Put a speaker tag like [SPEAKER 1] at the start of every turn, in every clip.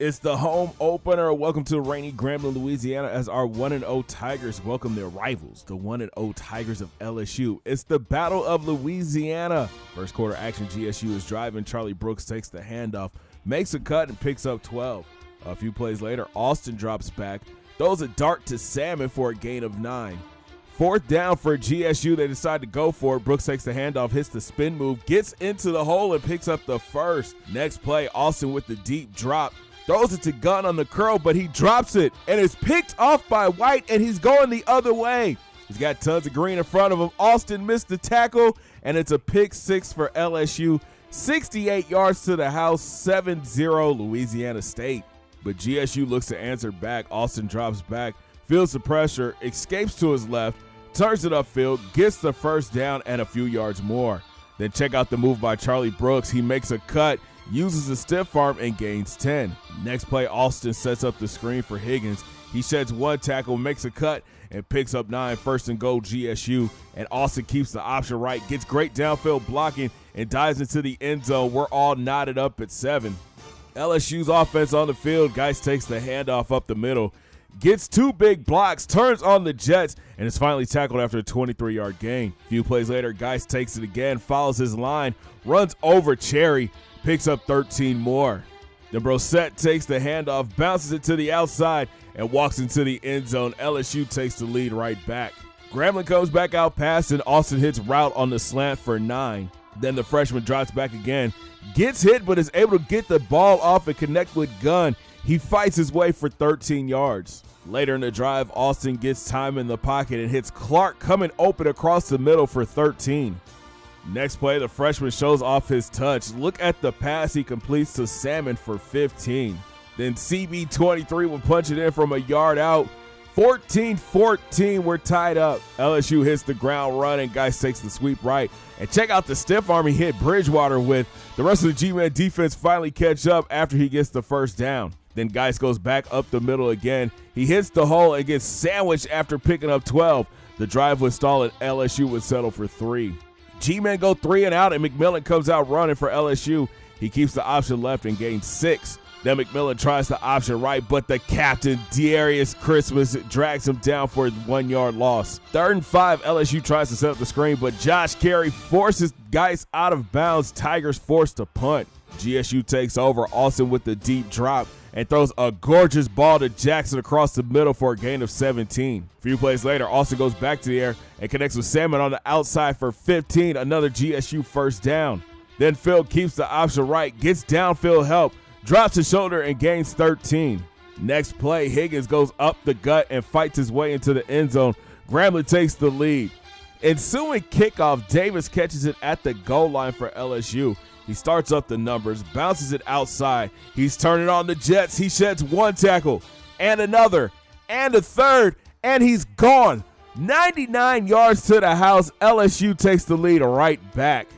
[SPEAKER 1] It's the home opener. Welcome to rainy Grambling, Louisiana, as our 1-0 Tigers welcome their rivals, the 1-0 Tigers of LSU. It's the Battle of Louisiana. First quarter action, GSU is driving. Charlie Brooks takes the handoff, makes a cut, and picks up 12. A few plays later, Austin drops back, throws a dart to Salmon for a gain of 9. Fourth down for GSU. They decide to go for it. Brooks takes the handoff, hits the spin move, gets into the hole, and picks up the first. Next play, Austin with the deep drop. Throws it to Gunn on the curl, but he drops it, and it's picked off by White, and he's going the other way. He's got tons of green in front of him. Austin missed the tackle, and it's a pick six for LSU. 68 yards to the house, 7-0 Louisiana State. But GSU looks to answer back. Austin drops back, feels the pressure, escapes to his left, turns it upfield, gets the first down and a few yards more. Then check out the move by Charlie Brooks. He makes a cut, uses a stiff arm, and gains 10. Next play, Austin sets up the screen for Higgins. He sheds one tackle, makes a cut, and picks up 9. First and goal, GSU. And Austin keeps the option right, gets great downfield blocking, and dives into the end zone. We're all knotted up at 7. LSU's offense on the field. Geis takes the handoff up the middle, gets 2 big blocks, turns on the Jets, and is finally tackled after a 23-yard gain. A few plays later, Geis takes it again, follows his line, runs over Cherry, picks up 13 more. Then Brosette takes the handoff, bounces it to the outside, and walks into the end zone. LSU takes the lead right back. Grambling comes back out past, and Austin hits route on the slant for 9. Then the freshman drops back again, gets hit, but is able to get the ball off and connect with Gunn. He fights his way for 13 yards. Later in the drive, Austin gets time in the pocket and hits Clark coming open across the middle for 13. Next play, the freshman shows off his touch. Look at the pass he completes to Salmon for 15. Then CB23 will punch it in from a yard out. 14-14, we're tied up. LSU hits the ground run, and Geis takes the sweep right. And check out the stiff arm he hit Bridgewater with. The rest of the G-Man defense finally catch up after he gets the first down. Then Geis goes back up the middle again. He hits the hole and gets sandwiched after picking up 12. The drive would stall, and LSU would settle for 3. G-Men go 3 and out, and McMillan comes out running for LSU. He keeps the option left and gains 6. Then McMillan tries the option right, but the captain, Darius Christmas, drags him down for a 1-yard loss. 3rd and 5, LSU tries to set up the screen, but Josh Carey forces Geis out of bounds. Tigers forced to punt. GSU takes over, Austin with the deep drop, and throws a gorgeous ball to Jackson across the middle for a gain of 17. A few plays later, Austin goes back to the air and connects with Salmon on the outside for 15, another GSU first down. Then Phil keeps the option right, gets downfield help, drops his shoulder, and gains 13. Next play, Higgins goes up the gut and fights his way into the end zone. Grambling takes the lead. Ensuing kickoff, Davis catches it at the goal line for LSU. He starts up the numbers, bounces it outside. He's turning on the Jets. He sheds one tackle and another and a third, and he's gone. 99 yards to the house. LSU takes the lead right back.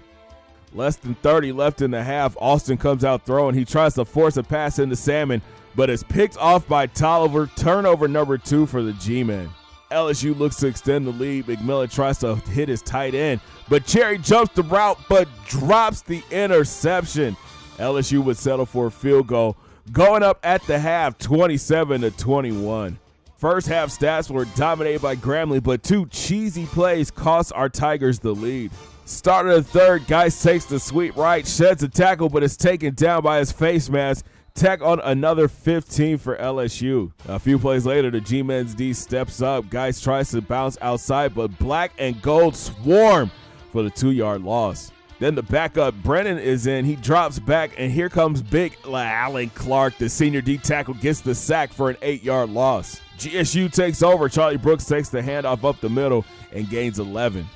[SPEAKER 1] Less than 30 left in the half. Austin comes out throwing. He tries to force a pass into Salmon, but is picked off by Tolliver. Turnover number 2 for the G-Men. LSU looks to extend the lead. McMillan tries to hit his tight end, but Cherry jumps the route but drops the interception. LSU would settle for a field goal, going up at the half, 27-21. First half stats were dominated by Grambling, but 2 cheesy plays cost our Tigers the lead. Start of the third, Geis takes the sweep right, sheds a tackle, but is taken down by his face mask. Tack on another 15 for LSU. A few plays later, the G-Men's D steps up. Geis tries to bounce outside, but black and gold swarm for the 2-yard loss. Then the backup, Brennan, is in. He drops back, and here comes big Alan Clark. The senior D tackle gets the sack for an 8-yard loss. GSU takes over. Charlie Brooks takes the handoff up the middle and gains 11.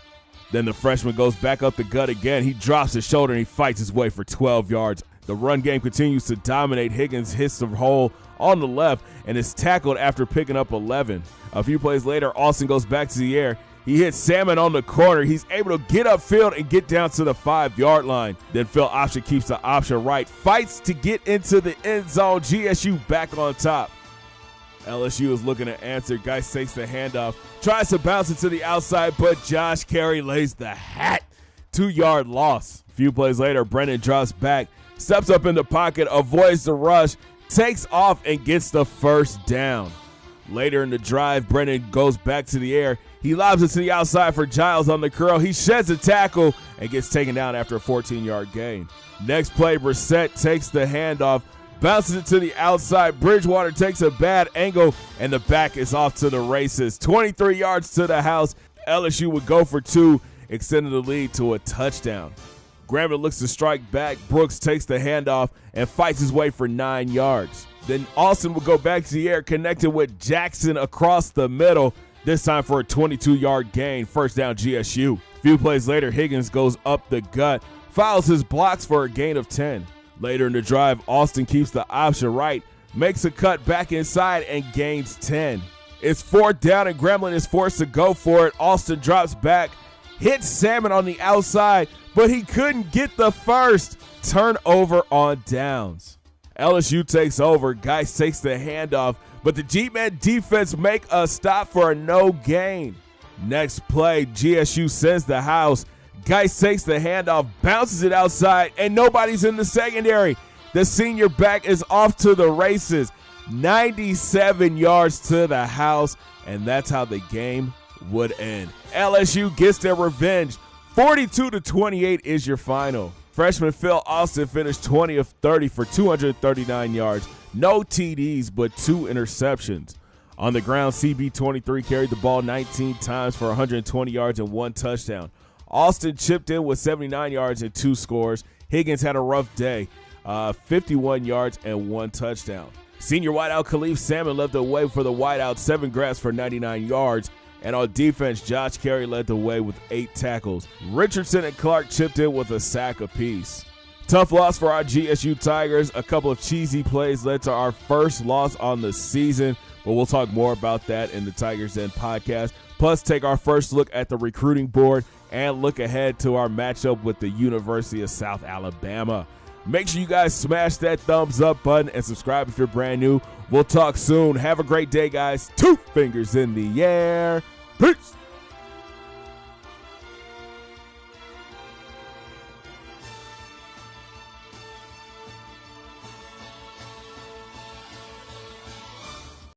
[SPEAKER 1] Then the freshman goes back up the gut again. He drops his shoulder, and he fights his way for 12 yards. The run game continues to dominate. Higgins hits the hole on the left and is tackled after picking up 11. A few plays later, Austin goes back to the air. He hits Salmon on the corner. He's able to get upfield and get down to the 5-yard line. Then Phil Option keeps the option right, fights to get into the end zone. GSU back on top. LSU is looking to answer. Geis takes the handoff, tries to bounce it to the outside, but Josh Carey lays the hat. 2-yard loss. A few plays later, Brennan drops back, steps up in the pocket, avoids the rush, takes off and gets the first down. Later in the drive, Brennan goes back to the air. He lobs it to the outside for Giles on the curl. He sheds a tackle and gets taken down after a 14-yard gain. Next play, Brissett takes the handoff, bounces it to the outside. Bridgewater takes a bad angle, and the back is off to the races. 23 yards to the house. LSU would go for 2, extending the lead to a touchdown. Grambling looks to strike back. Brooks takes the handoff and fights his way for 9 yards. Then Austin will go back to the air, connected with Jackson across the middle, this time for a 22-yard gain, first down GSU. A few plays later, Higgins goes up the gut, fouls his blocks for a gain of 10. Later in the drive, Austin keeps the option right, makes a cut back inside and gains 10. It's 4th down and Grambling is forced to go for it. Austin drops back, hits Salmon on the outside, but he couldn't get the first. Turnover on downs. LSU takes over. Geis takes the handoff, but the G-Man defense make a stop for a no gain. Next play, GSU sends the house. Geis takes the handoff, bounces it outside, and nobody's in the secondary. The senior back is off to the races. 97 yards to the house, and that's how the game would end. LSU gets their revenge. 42-28 is your final. Freshman Phil Austin finished 20 of 30 for 239 yards. No TDs, but 2 interceptions. On the ground, CB23 carried the ball 19 times for 120 yards and 1 touchdown. Austin chipped in with 79 yards and 2 scores. Higgins had a rough day, 51 yards and 1 touchdown. Senior wideout Khalif Salmon led the way for the wideout, 7 grabs for 99 yards. And on defense, Josh Carey led the way with 8 tackles. Richardson and Clark chipped in with a sack apiece. Tough loss for our GSU Tigers. A couple of cheesy plays led to our first loss on the season, but we'll talk more about that in the Tigers Den podcast. Plus, take our first look at the recruiting board and look ahead to our matchup with the University of South Alabama. Make sure you guys smash that thumbs up button and subscribe if you're brand new. We'll talk soon. Have a great day, guys. 2 fingers in the air. Peace.